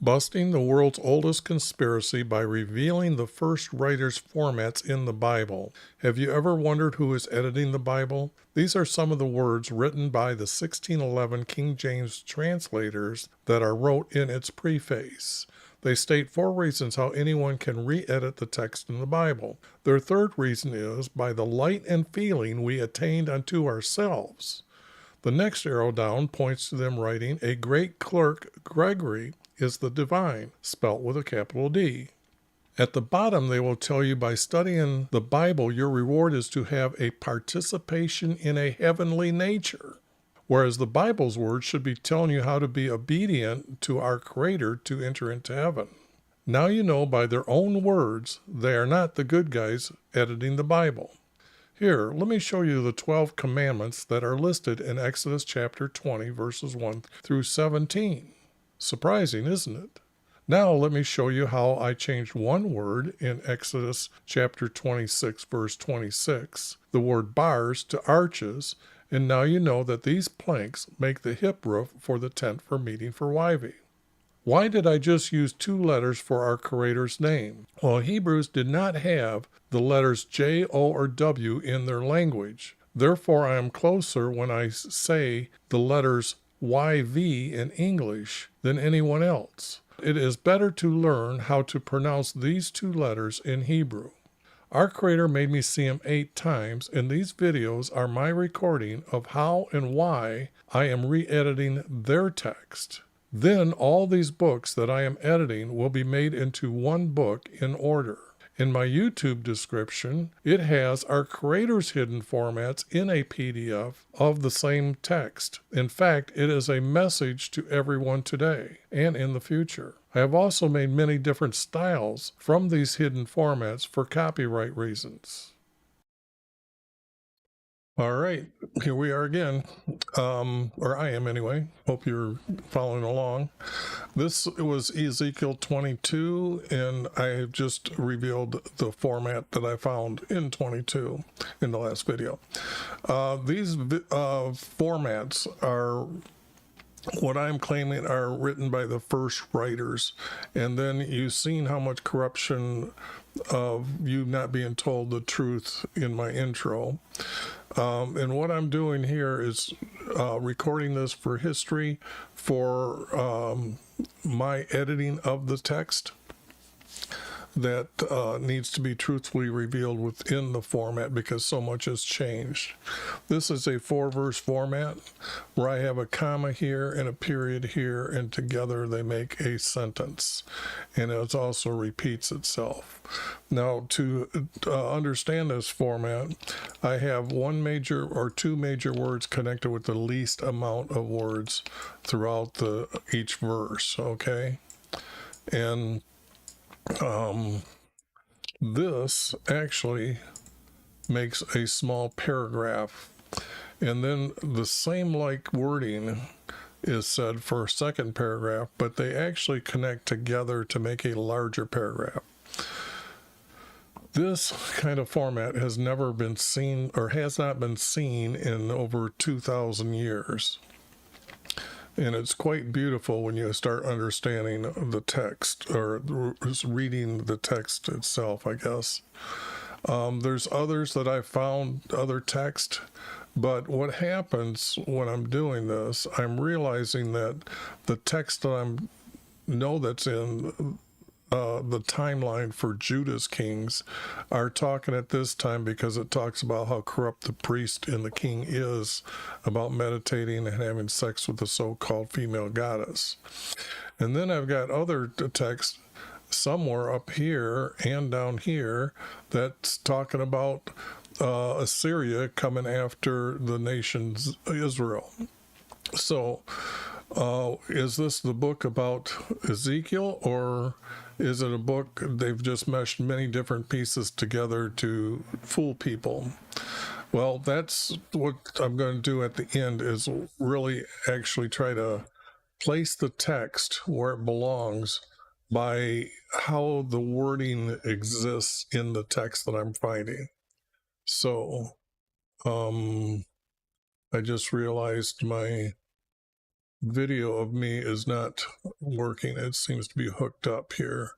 Busting the world's oldest conspiracy by revealing the first writer's formats in the Bible. Have you ever wondered who is editing the Bible? These are some of the words written by the 1611 King James translators that are wrote in its preface. They state 4 reasons how anyone can re-edit the text in the Bible. Their third reason is by the light and feeling we attained unto ourselves. The next arrow down points to them writing, a great clerk, Gregory, is the divine, spelt with a capital D. At the bottom, they will tell you by studying the Bible, your reward is to have a participation in a heavenly nature. Whereas the Bible's words should be telling you how to be obedient to our Creator to enter into heaven. Now you know by their own words, they are not the good guys editing the Bible. Here, let me show you the 12 commandments that are listed in Exodus chapter 20, verses 1 through 17. Surprising, isn't it? Now let me show you how I changed one word in Exodus chapter 26, verse 26, the word bars to arches, and now you know that these planks make the hip roof for the tent for meeting for Yv. Why did I just use 2 letters for our Creator's name? Well, Hebrews did not have the letters J, O, or W in their language. Therefore, I am closer when I say the letters YV in English than anyone else. It is better to learn how to pronounce these 2 letters in Hebrew. Our Creator made me see them 8 times, and these videos are my recording of how and why I am re-editing their text. Then all these books that I am editing will be made into one book in order. In my YouTube description, it has our Creator's hidden formats in a PDF of the same text. In fact, it is a message to everyone today and in the future. I have also made many different styles from these hidden formats for copyright reasons. All right, here we are again, or I am anyway. Hope you're following along. This was Ezekiel 22, and I have just revealed the format that I found in 22 in the last video. These formats are what I'm claiming are written by the first writers, and then you've seen how much corruption of you not being told the truth in my intro. And what I'm doing here is recording this for history, for my editing of the text that needs to be truthfully revealed within the format because so much has changed. This is a 4-verse format where I have a comma here and a period here, and together they make a sentence, and it also repeats itself. Now, to understand this format, I have 1 major or 2 major words connected with the least amount of words throughout each verse, okay? And this actually makes a small paragraph, and then the same like wording is said for a second paragraph, but they actually connect together to make a larger paragraph. This kind of format has never been seen, or has not been seen, in over 2,000 years. And it's quite beautiful when you start understanding the text, or reading the text itself, I guess. There's others that I found, other text, but what happens when I'm doing this, I'm realizing that the text that that's in the timeline for Judah's kings are talking at this time because it talks about how corrupt the priest and the king is about meditating and having sex with the so-called female goddess. And then I've got other text somewhere up here and down here that's talking about Assyria coming after the nation Israel. So is this the book about Ezekiel, or is it a book they've just meshed many different pieces together to fool people? Well, that's what I'm going to do at the end, is really actually try to place the text where it belongs by how the wording exists in the text that I'm finding. So I just realized my video of me is not working. It seems to be hooked up here.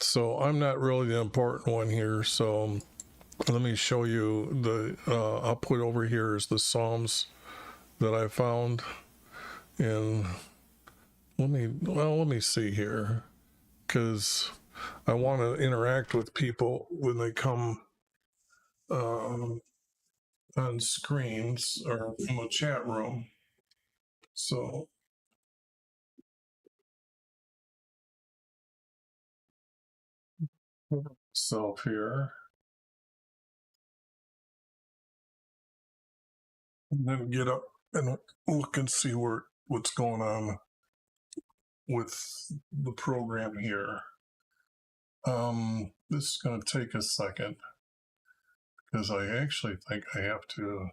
So I'm not really the important one here. So let me show you the, I'll put over here is the Psalms that I found. And let me see here, because I want to interact with people when they come on screens or in the chat room. So self here, and then get up and look and see what's going on with the program here. This is going to take a second because I actually think I have to.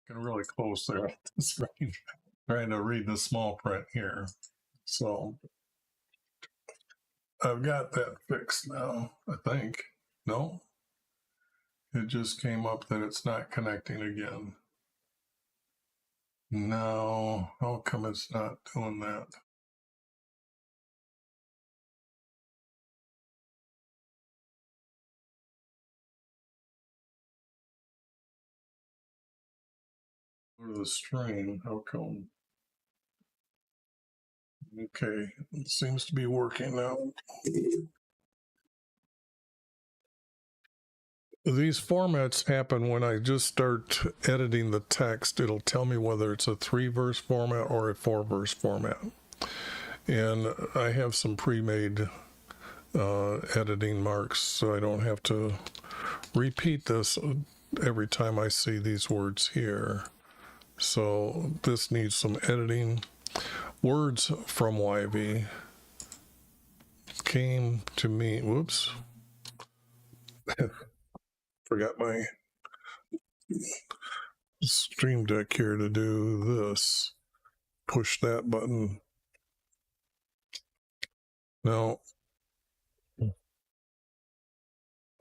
Can really close there. This range. Trying to read the small print here. So I've got that fixed now, I think. No, it just came up that it's not connecting again. No, how come it's not doing that? Go to the stream, how come? Okay, it seems to be working now. These formats happen when I just start editing the text. It'll tell me whether it's a 3-verse format or a 4-verse format. And I have some pre-made editing marks, so I don't have to repeat this every time I see these words here. So this needs some editing. Words from YV came to me. Whoops. Forgot my Stream Deck here to do this. Push that button. Now,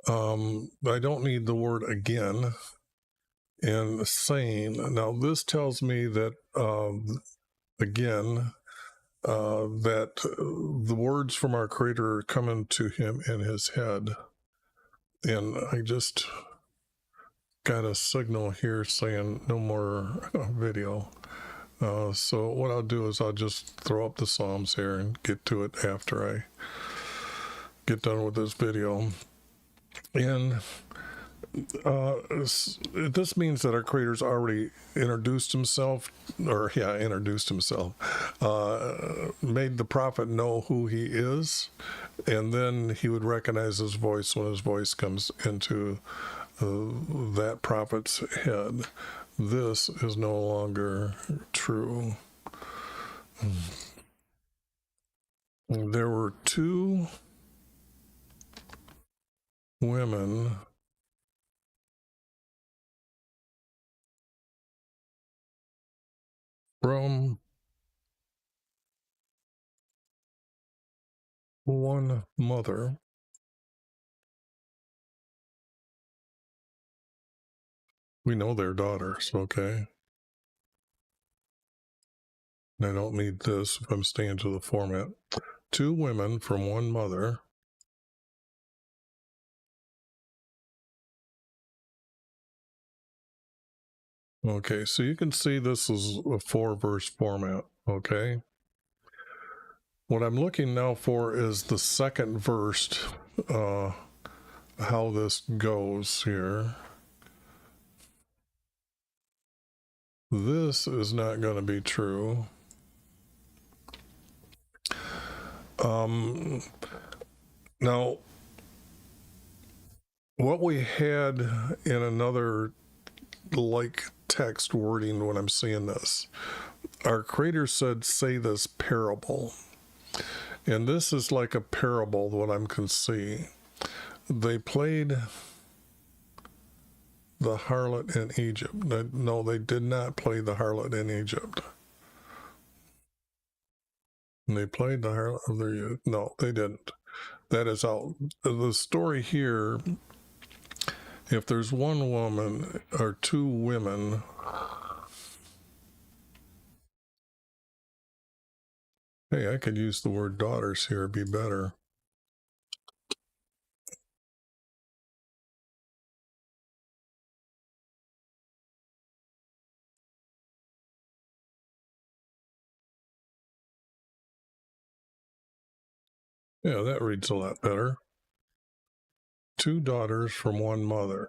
I don't need the word again. And saying, now this tells me that, again, that the words from our Creator are coming to him in his head. And I just got a signal here saying no more video. So what I'll do is I'll just throw up the Psalms here and get to it after I get done with this video. And this means that our Creator's already introduced himself, made the prophet know who he is, and then he would recognize his voice when his voice comes into that prophet's head. This is no longer true. There were 2 women from one mother. We know they're daughters, okay? And I don't need this if I'm staying to the format. 2 women from one mother. Okay, so you can see this is a 4-verse format, okay? What I'm looking now for is the second verse, how this goes here. This is not going to be true. Now, what we had in another like text wording when I'm seeing this, our Creator said, say this parable. And this is like a parable, what I can see. They played the harlot in Egypt. No, they did not play the harlot in Egypt. And they played the harlot of their youth. No, they didn't. That is out. The story here, if there's one woman or two women, hey, I could use the word daughters here, it'd be better. Yeah, that reads a lot better. Two daughters from one mother.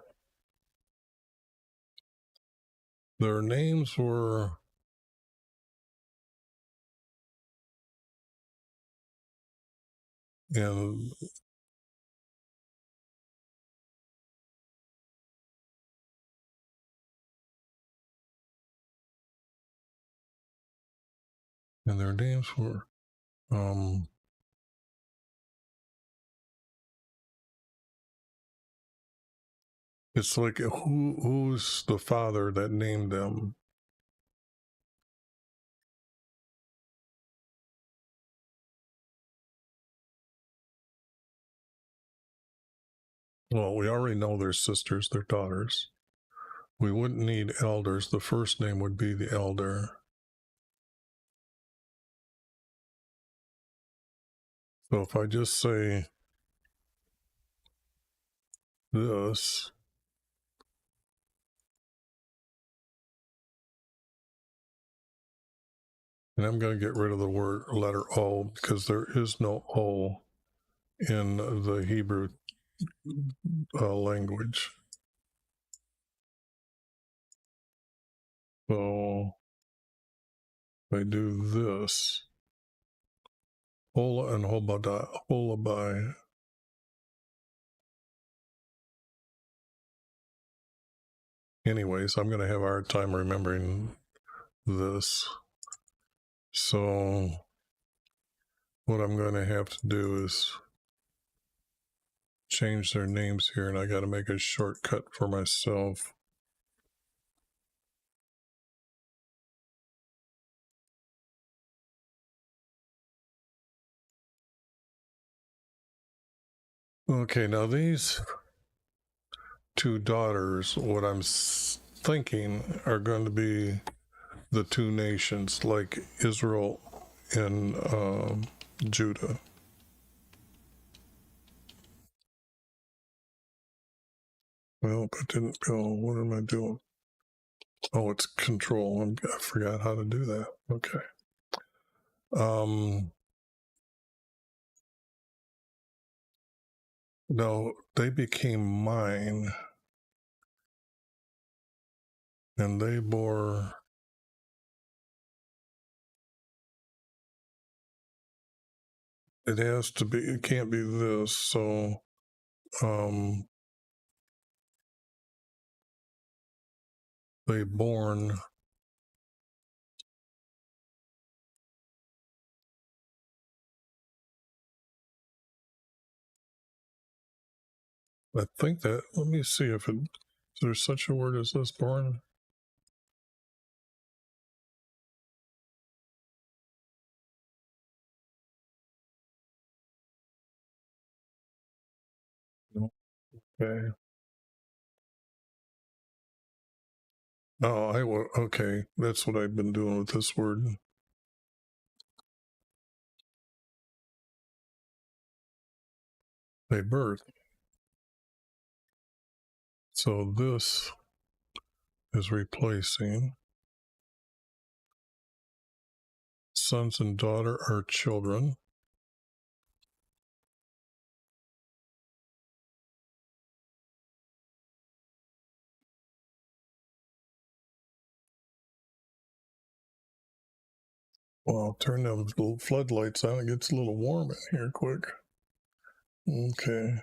Their names were and their names were it's like who's the father that named them? Well, we already know they're sisters, they're daughters. We wouldn't need elders. The first name would be the elder. So if I just say this, and I'm going to get rid of the word letter O because there is no O in the Hebrew language. So I do this, Hola and Holabai. Anyways, I'm going to have a hard time remembering this. So what I'm going to have to do is change their names here, and I got to make a shortcut for myself. Okay, now these two daughters, what I'm thinking are going to be the two nations, like Israel and Judah. Well, it didn't go. What am I doing? Oh, it's control. I forgot how to do that. Okay. No, they became mine, and they bore. It has to be. It can't be this. So, they born. I think that. Let me see if it. Is there such a word as this, born? Okay. Oh, I will. Okay, that's what I've been doing with this word. They birth. So this is replacing sons and daughter are children. Well, I'll turn those little floodlights on. It gets a little warm in here quick. Okay.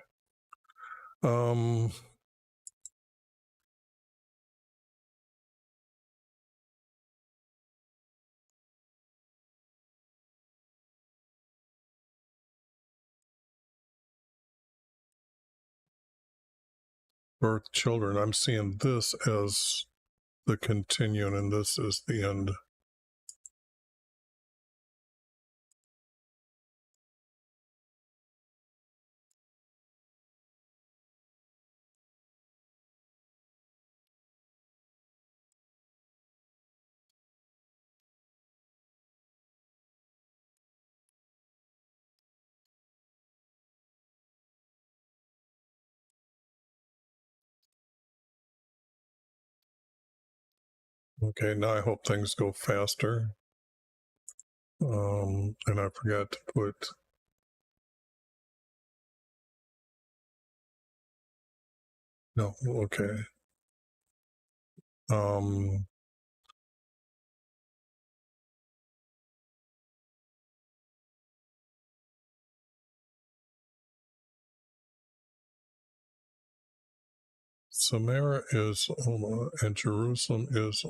birth children. I'm seeing this as the continuing, and this is the end. Okay, now I hope things go faster. And I forgot to put, no, okay. Samaria is Oma and Jerusalem is,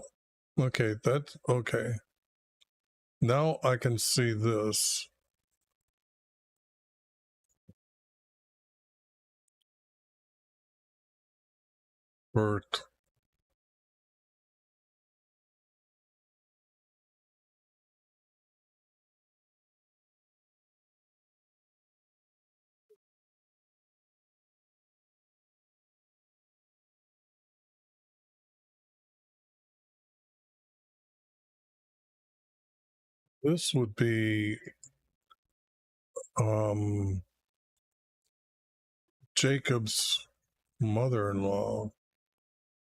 okay, that's okay. Now I can see this. Birth. This would be Jacob's mother-in-law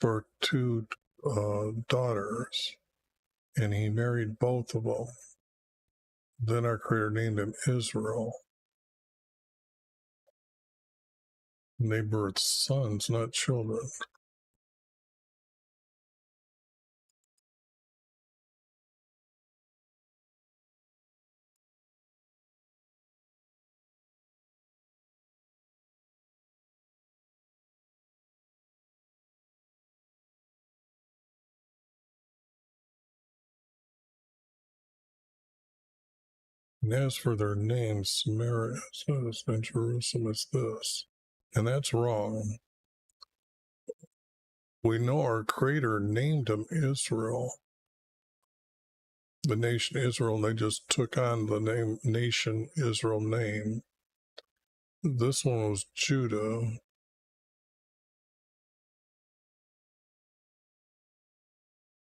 for two daughters, and he married both of them. Then our Creator named him Israel. And they birthed sons, not children. And as for their names, Samaria is this, and Jerusalem is this. And that's wrong. We know our Creator named him Israel, the nation Israel, and they just took on the name nation Israel name. This one was Judah.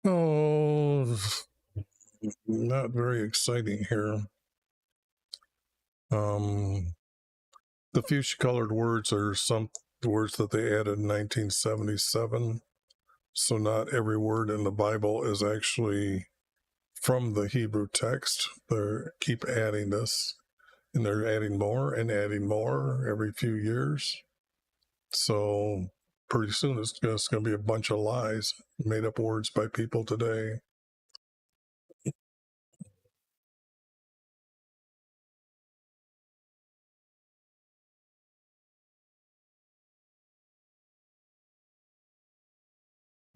Oh, not very exciting here. The fuchsia colored words are some words that they added in 1977. So not every word in the Bible is actually from the Hebrew text. They keep adding this, and they're adding more and adding more every few years. So pretty soon it's just going to be a bunch of lies, made up words by people today.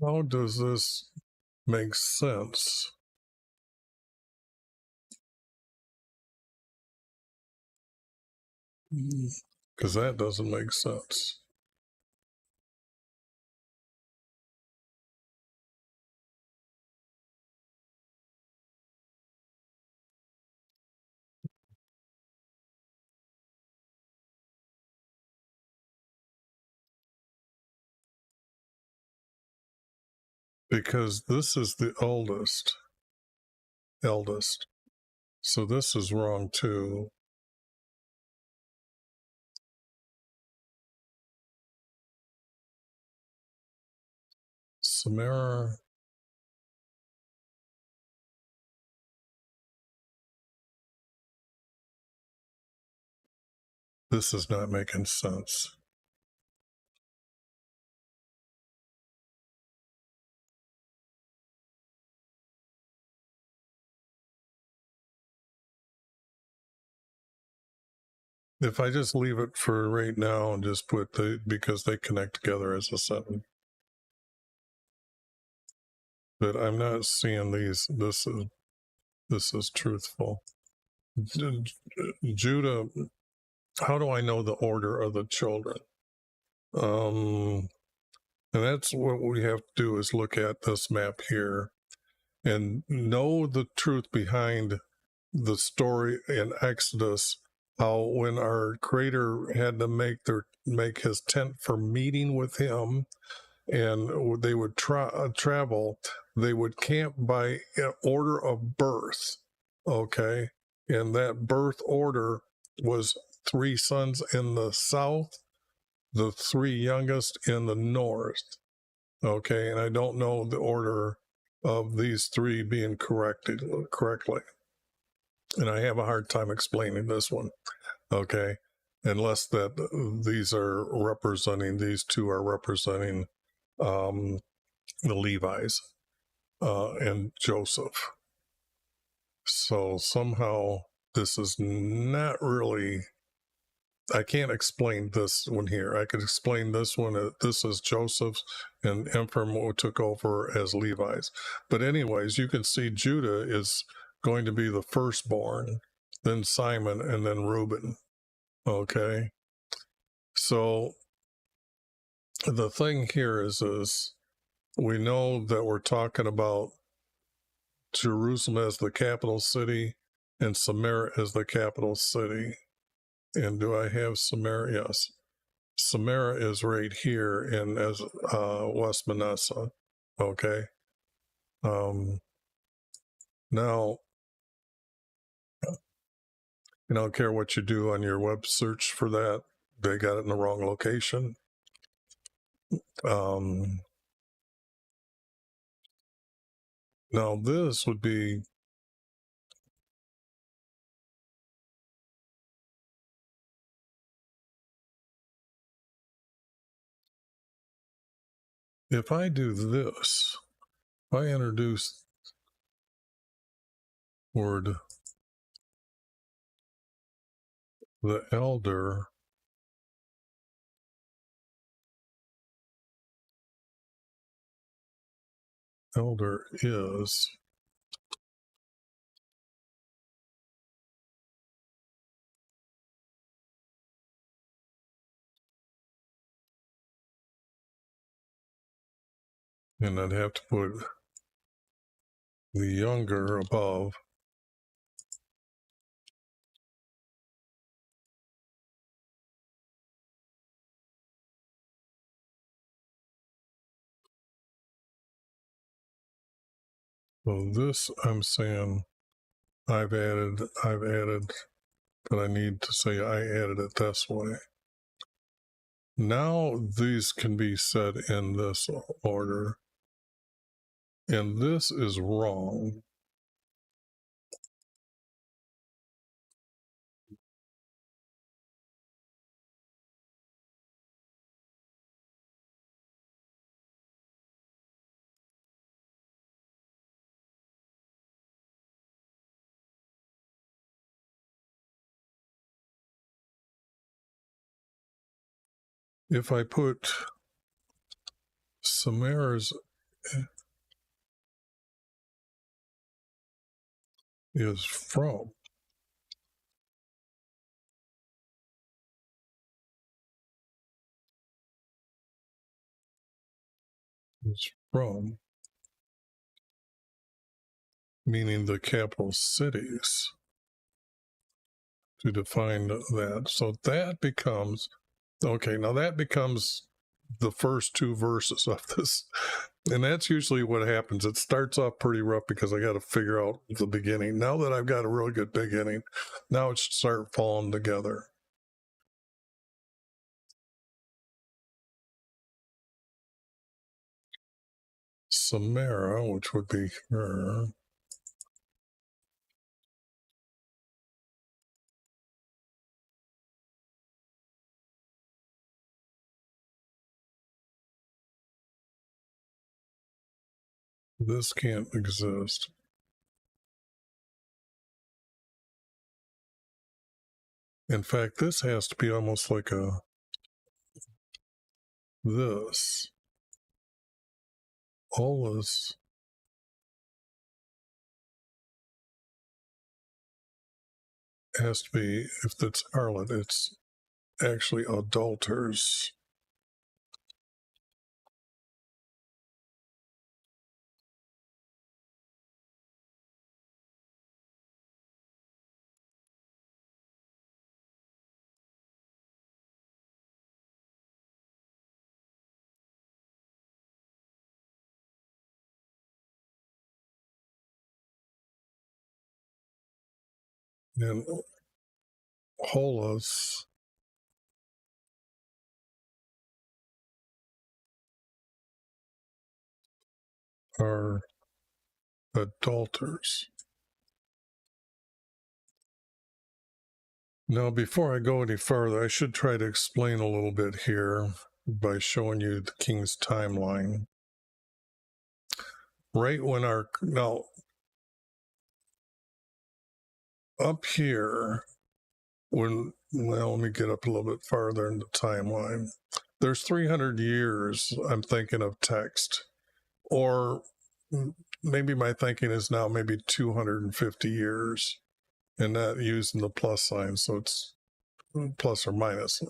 How does this make sense? Because that doesn't make sense. Because this is the eldest. So this is wrong too. Samara. This is not making sense. If I just leave it for right now and just put because they connect together as a 7. But I'm not seeing these. This is truthful. Judah, how do I know the order of the children? And that's what we have to do, is look at this map here and know the truth behind the story in Exodus, how when our Creator had to make his tent for meeting with him, and they would travel, they would camp by order of birth, okay? And that birth order was 3 sons in the south, the 3 youngest in the north, okay? And I don't know the order of these 3 being correctly. And I have a hard time explaining this one, okay? Unless that these 2 are representing the Levi's and Joseph. So somehow this is not really, I can't explain this one here. I could explain this one. This is Joseph's, and Ephraim took over as Levi's. But anyways, you can see Judah is going to be the firstborn, then Simon, and then Reuben. Okay. So the thing here is we know that we're talking about Jerusalem as the capital city and Samaria as the capital city. And do I have Samaria? Yes. Samaria is right here in as West Manasseh. Okay. Now, I don't care what you do on your web search for that, they got it in the wrong location. Now, this would be, if I do this, if I introduce word the elder is, and I'd have to put the younger above. So this, I'm saying I've added, but I need to say I added it this way. Now these can be said in this order, and this is wrong. If I put Samara's is from, meaning the capital cities, to define that. So that becomes, okay, now that becomes the first 2 verses of this. And that's usually what happens. It starts off pretty rough because I got to figure out the beginning. Now that I've got a really good beginning, now it should start falling together. Samara, which would be her. This can't exist. In fact, this has to be almost like this. All this has to be, if it's harlot, it's actually adulterers. and holos are adulterers. Now, before I go any further, I should try to explain a little bit here by showing you the king's timeline. Right when now up here, well, let me get up a little bit farther in the timeline. There's 300 years, I'm thinking, of text, or maybe my thinking is now maybe 250 years, and not using the plus sign, so it's plus or minus.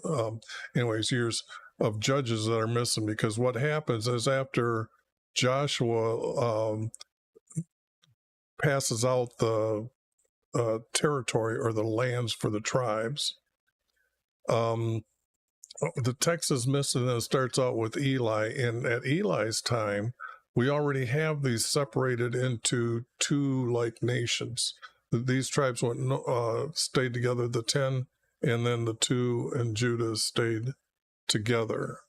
Anyways, years of judges that are missing, because what happens is after Joshua passes out the territory or the lands for the tribes, the text is missing, and it starts out with Eli. And at Eli's time, we already have these separated into two like nations. These tribes stayed together, the 10, and then the 2 in Judah stayed together.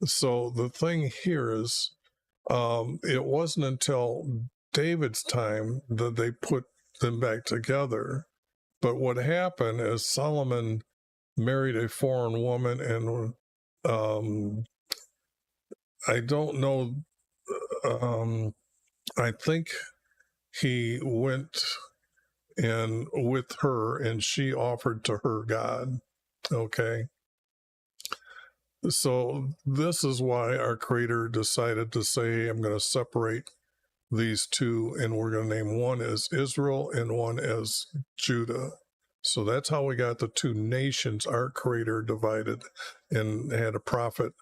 So the thing here is, it wasn't until David's time that they put them back together. But what happened is Solomon married a foreign woman, and I don't know, I think he went in with her and she offered to her God. Okay. So this is why our Creator decided to say, I'm going to separate these two, and we're going to name one as Israel and one as Judah. So that's how we got the two nations. Our Creator divided and had a prophet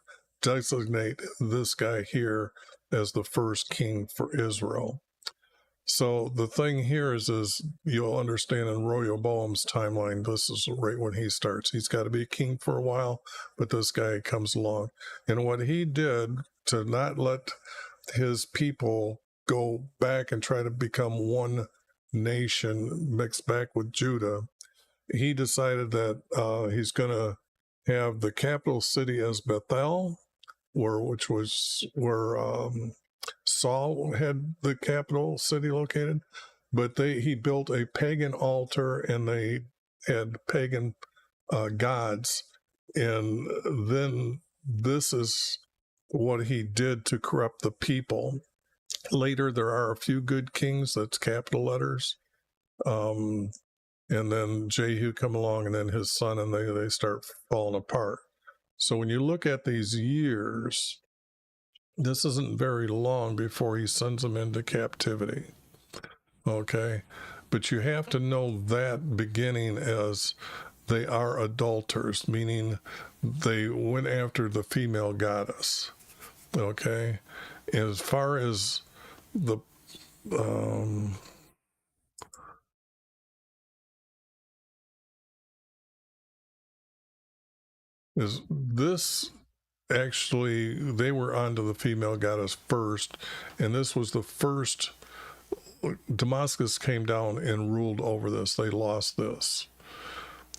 designate this guy here as the first king for Israel. So the thing here is you'll understand in Rehoboam's timeline, this is right when he starts. He's got to be king for a while, but this guy comes along. And what he did to not let his people go back and try to become one nation mixed back with Judah, he decided that he's going to have the capital city as Bethel, which was where Saul had the capital city located, but he built a pagan altar, and they had pagan gods, and then this is what he did to corrupt the people. Later, there are a few good kings, that's capital letters, and then Jehu come along, and then his son, and they start falling apart. So when you look at these years, this isn't very long before he sends them into captivity. Okay, but you have to know that beginning as they are adulterers, meaning they went after the female goddess. Okay, as far as the is this actually, they were onto the female goddess first, and this was the first. Damascus came down and ruled over this. They lost this.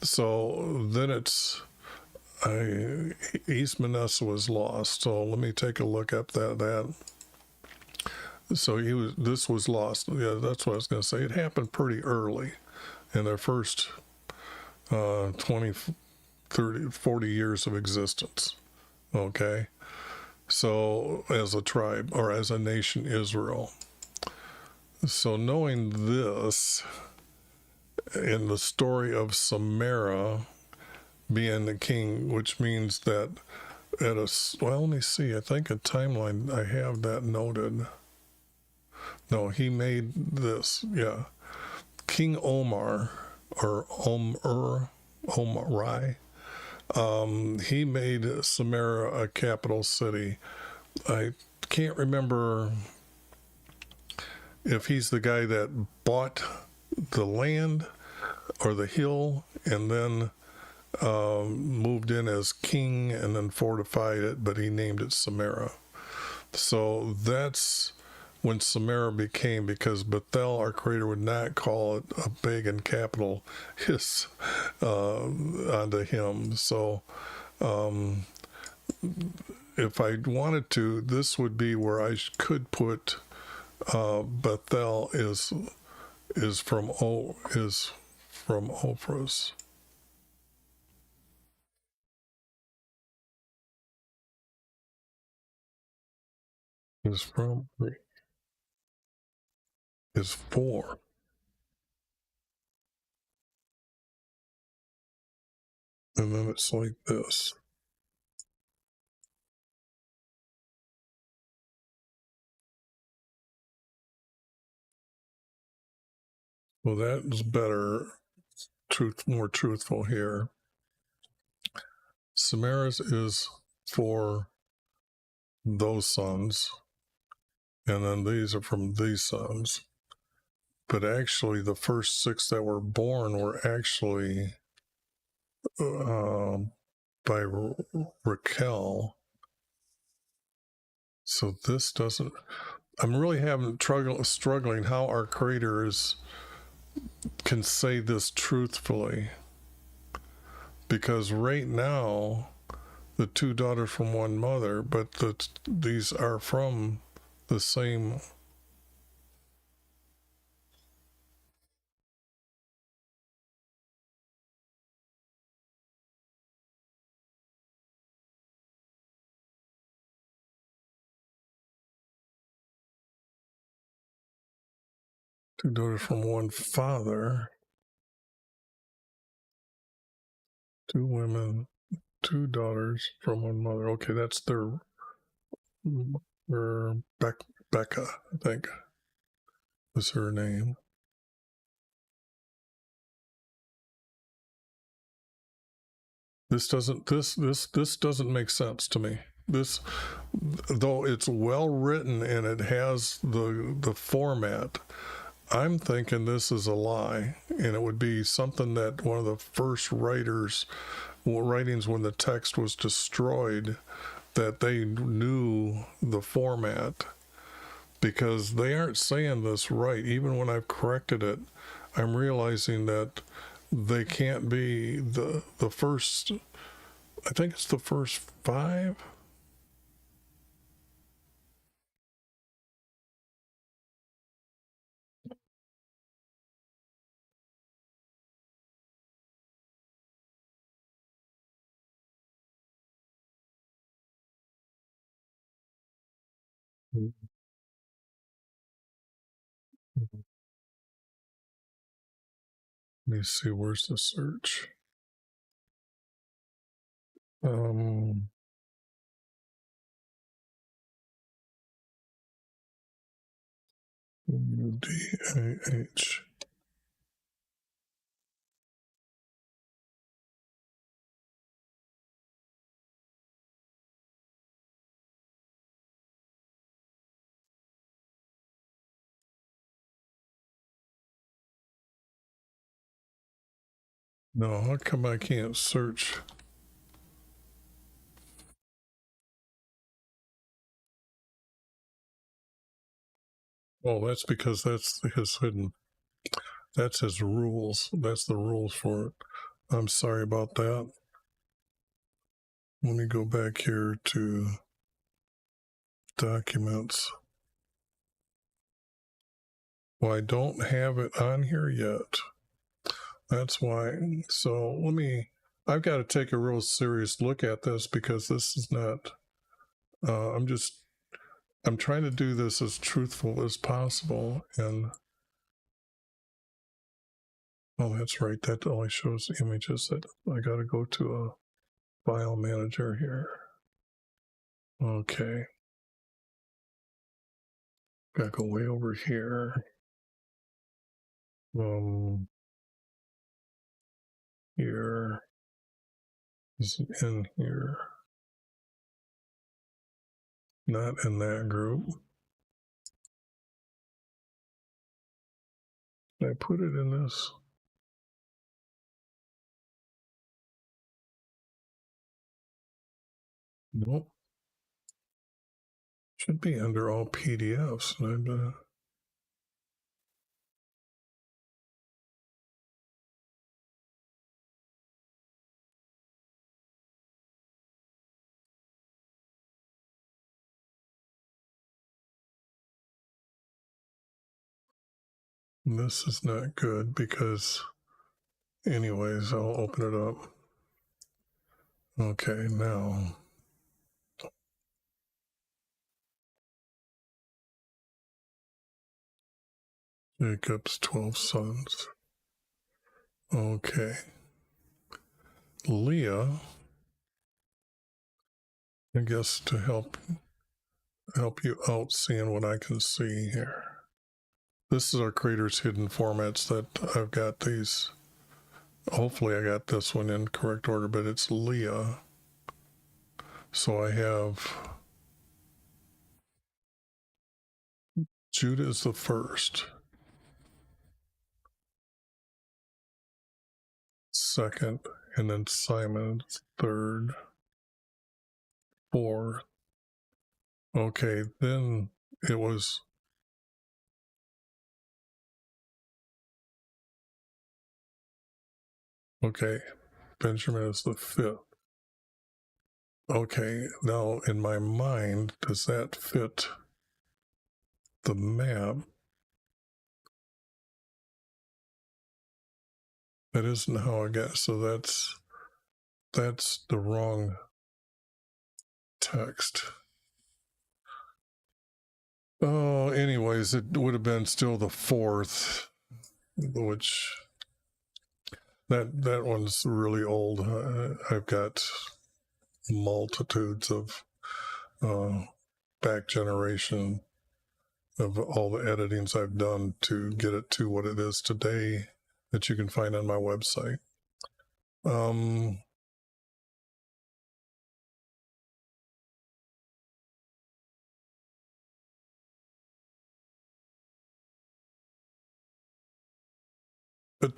So then it's East Manasseh was lost. So let me take a look up that. So this was lost. Yeah, that's what I was going to say. It happened pretty early in their first 20, 30, 40 years of existence. Okay. So as a tribe, or as a nation, Israel. So knowing this, in the story of Samaria being the king, which means that well, let me see, I think a timeline, I have that noted. No, he made this, yeah. King Omar, or Omari, he made Samaria a capital city. I can't remember if he's the guy that bought the land or the hill and then moved in as king and then fortified it, but he named it Samaria. So that's when Samara became, because Bethel, our Creator, would not call it a pagan capital hiss onto him. So if I wanted to, this would be where I could put Bethel is from Ophrah's. Is for. And then it's like this. Well, that is better, more truthful here. Samara's is for those sons, and then these are from these sons. But actually, the first 6 that were born were actually by Raquel. So this doesn't. I'm really having struggling how our creators can say this truthfully, because right now the 2 daughters from one mother, but these are from the same. Two daughters from one father, 2 women, 2 daughters from one mother. Okay, that's their Becca, I think, was her name. This doesn't make sense to me. This, though it's well written and it has the format, I'm thinking this is a lie, and it would be something that one of the first writings when the text was destroyed, that they knew the format, because they aren't saying this right. Even when I've corrected it, I'm realizing that they can't be the first. I think it's the first 5. Let me see, where's the search? UDAH. No, how come I can't search? Oh, that's because that's his hidden. That's his rules. That's the rules for it. I'm sorry about that. Let me go back here to documents. Well, I don't have it on here yet. That's why. So I've got to take a real serious look at this, because this is not, I'm trying to do this as truthful as possible. And, oh, that's right. That only shows images. That I got to go to a file manager here. Okay. Got to go way over here. Here is in here. Not in that group. Did I put it in this? Nope. Should be under all PDFs. This is not good because, anyways, I'll open it up. Okay, now. Jacob's 12 sons. Okay. Leah, I guess to help you out seeing what I can see here. This is our Creator's Hidden Formats that I've got these. Hopefully I got this one in correct order, but it's Leah. So I have Judah is the first. Second, and then Simon third, fourth. Okay, then it was okay. Benjamin is the fifth. Okay, now in my mind, does that fit the map? That isn't how I got. So that's the wrong text. Oh, anyways, it would have been still the fourth, which that one's really old. I've got multitudes of back generation of all the editings I've done to get it to what it is today that you can find on my website. But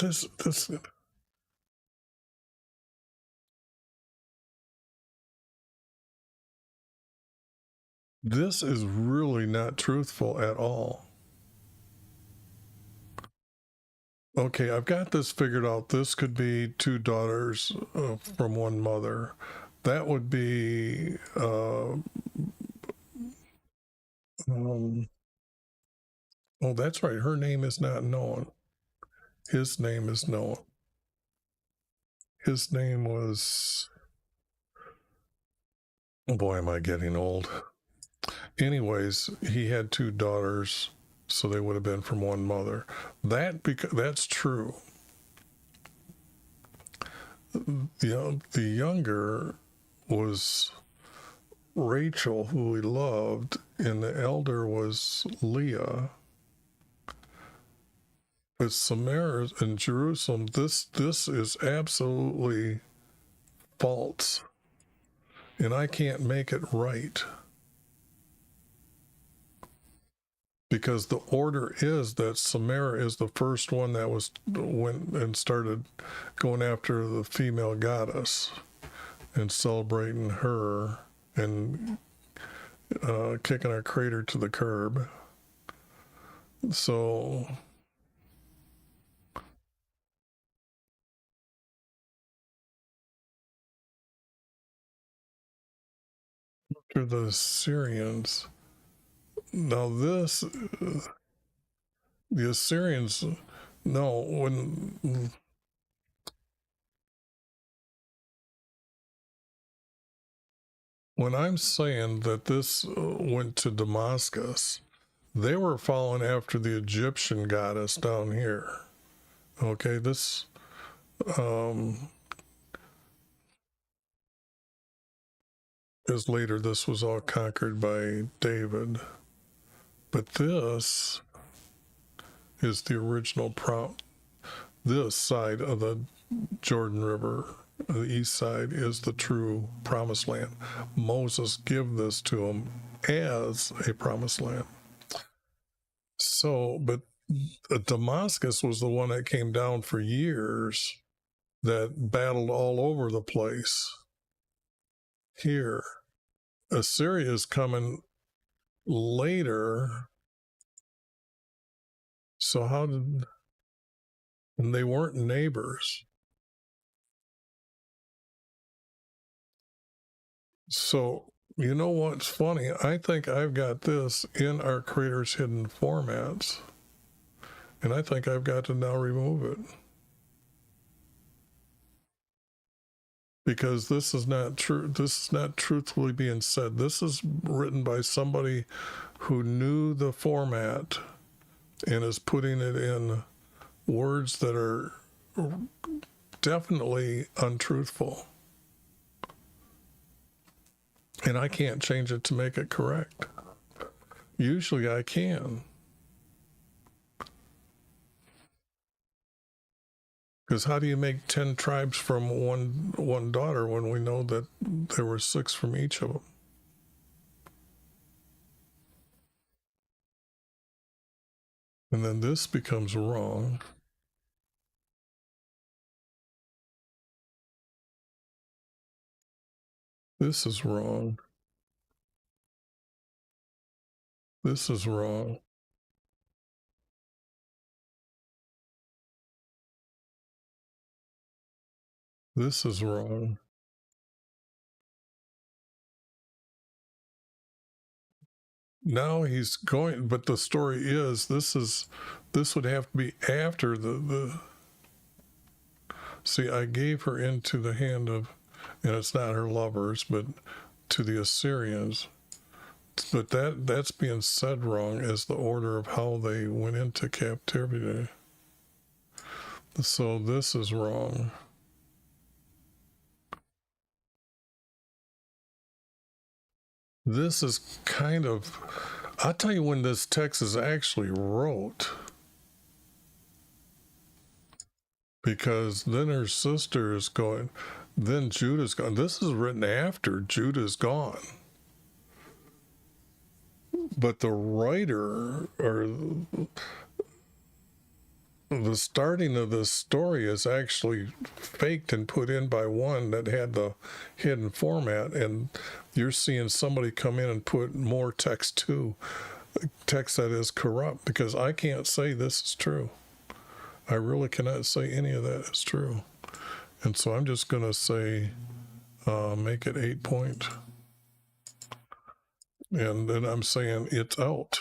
this is really not truthful at all. Okay, I've got this figured out. This could be two daughters from one mother. That would be oh, that's right. Her name is not known. His name is known. His name was, oh boy, am I getting old. Anyways, he had two daughters, so they would have been from one mother. That's true. The younger was Rachel, who he loved, and the elder was Leah. But Samaria and Jerusalem, this is absolutely false, and I can't make it right. Because the order is that Samaria is the first one that went and started going after the female goddess and celebrating her and kicking our Creator to the curb. So after the Assyrians, now this, the Assyrians, no, when I'm saying that this went to Damascus, they were following after the Egyptian goddess down here. Okay, this is later. This was all conquered by David. But this is the original this side of the Jordan River, the east side, is the true promised land. Moses gave this to him as a promised land. So, but Damascus was the one that came down for years that battled all over the place. Here, Assyria is coming later. So how did, and they weren't neighbors. So, you know what's funny? I think I've got this in our Creator's Hidden Formats, and I think I've got to now remove it. Because this is not true. This is not truthfully being said. This is written by somebody who knew the format and is putting it in words that are definitely untruthful. And I can't change it to make it correct. Usually I can. Because how do you make 10 tribes from one daughter when we know that there were 6 from each of them? And then this becomes wrong. This is wrong. This is wrong. This is wrong. Now he's going, but the story is this would have to be after the see, I gave her into the hand of, and it's not her lovers, but to the Assyrians. But that's being said wrong as the order of how they went into captivity. So this is wrong. This is kind of, I'll tell you when this text is actually wrote. Because then her sister is going, then Judah's gone. This is written after Judah's gone. But the writer, or the starting of this story, is actually faked and put in by one that had the hidden format, and you're seeing somebody come in and put more text too, text that is corrupt, because I can't say this is true. I really cannot say any of that is true. And so I'm just going to say, make it 8 point. And then I'm saying it's out.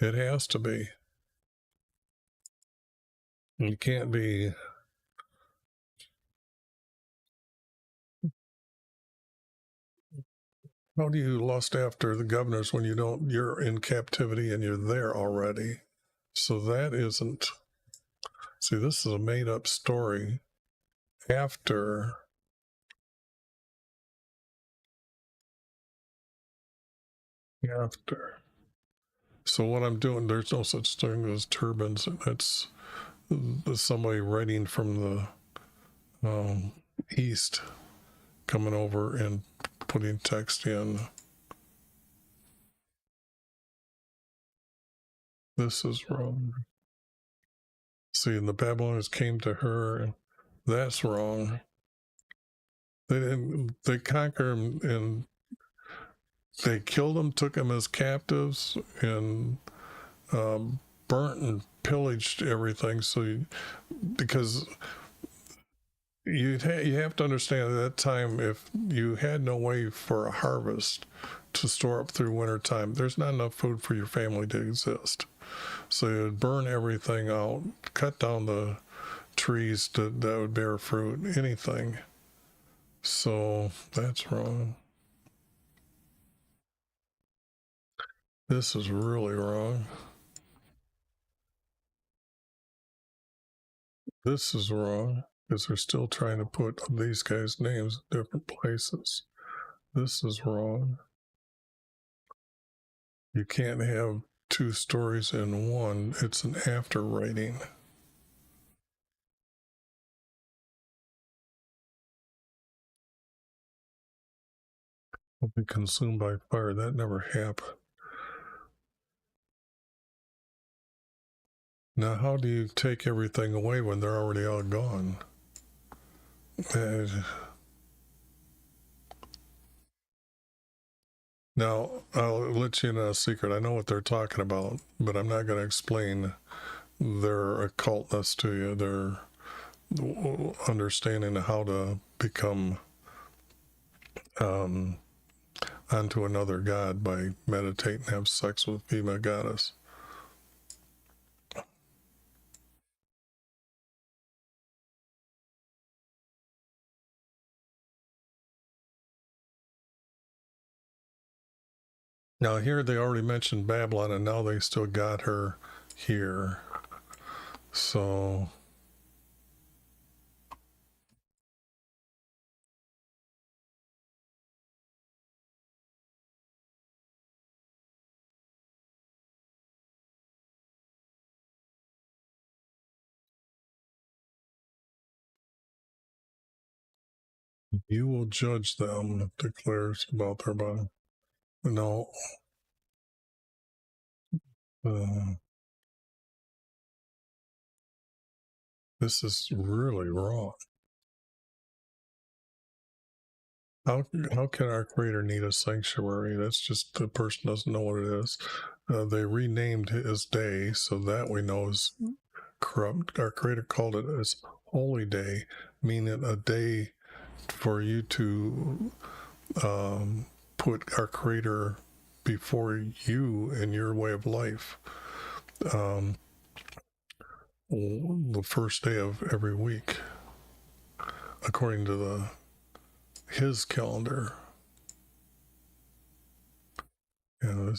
It has to be. You can't be. How do you lust after the governors when you're in captivity and you're there already? So that isn't. See, this is a made up story after. After. So what I'm doing, there's no such thing as turbans. It's somebody writing from the east coming over and putting text in. This is wrong. See, and the Babylonians came to her, and that's wrong. They conquered them, and they killed them, took them as captives, and burnt and pillaged everything. So, because you have to understand at that time, if you had no way for a harvest to store up through winter time, there's not enough food for your family to exist. So you'd burn everything out, cut down the trees that would bear fruit, anything. So that's wrong. This is really wrong. This is wrong because they're still trying to put these guys' names in different places. This is wrong. You can't have 2 stories in one. It's an after writing. Will be consumed by fire. That never happened. Now, how do you take everything away when they're already all gone? Now, I'll let you in on a secret. I know what they're talking about, but I'm not going to explain their occultness to you, their understanding of how to become onto another god by meditate and have sex with female goddess. Now here they already mentioned Babylon, and now they still got her here. So you will judge them, declares about their body. No, this is really wrong. How can our creator need a sanctuary? That's just the person doesn't know what it is. They renamed his day, so that we know is corrupt. Our creator called it as holy day, meaning a day for you to put our creator before you in your way of life. The first day of every week, according to his calendar. And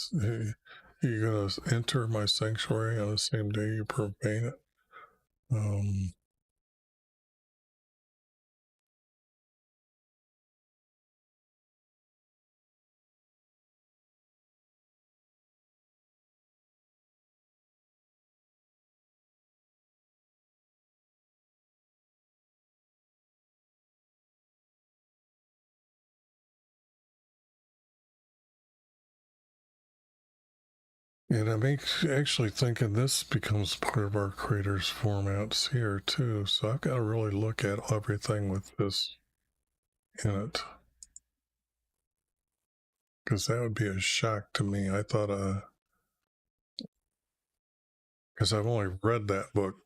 you're going to enter my sanctuary on the same day you profane it. And I'm actually thinking this becomes part of our creators formats here too. So I've got to really look at everything with this in it. Because that would be a shock to me. I thought, because I've only read that book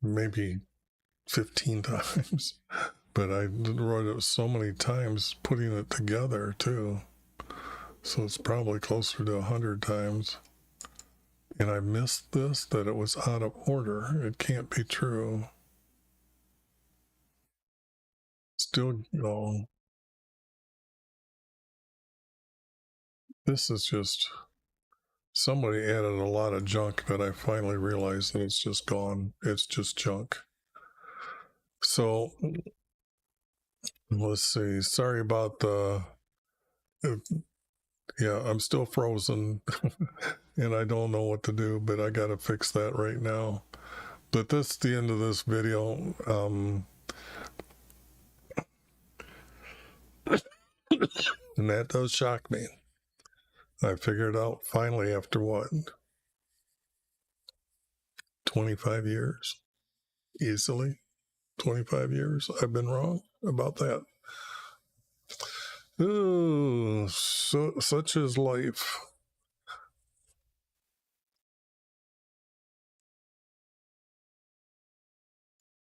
maybe 15 times, but I read it so many times putting it together too. So it's probably closer to 100 times. And I missed this, that it was out of order. It can't be true. Still, this is just, somebody added a lot of junk that I finally realized that it's just gone. It's just junk. So let's see. Sorry about yeah, I'm still frozen and I don't know what to do, but I got to fix that right now. But that's the end of this video. And that does shock me. I figured out finally after what? 25 years? Easily 25 years. I've been wrong about that. Ooh, such is life.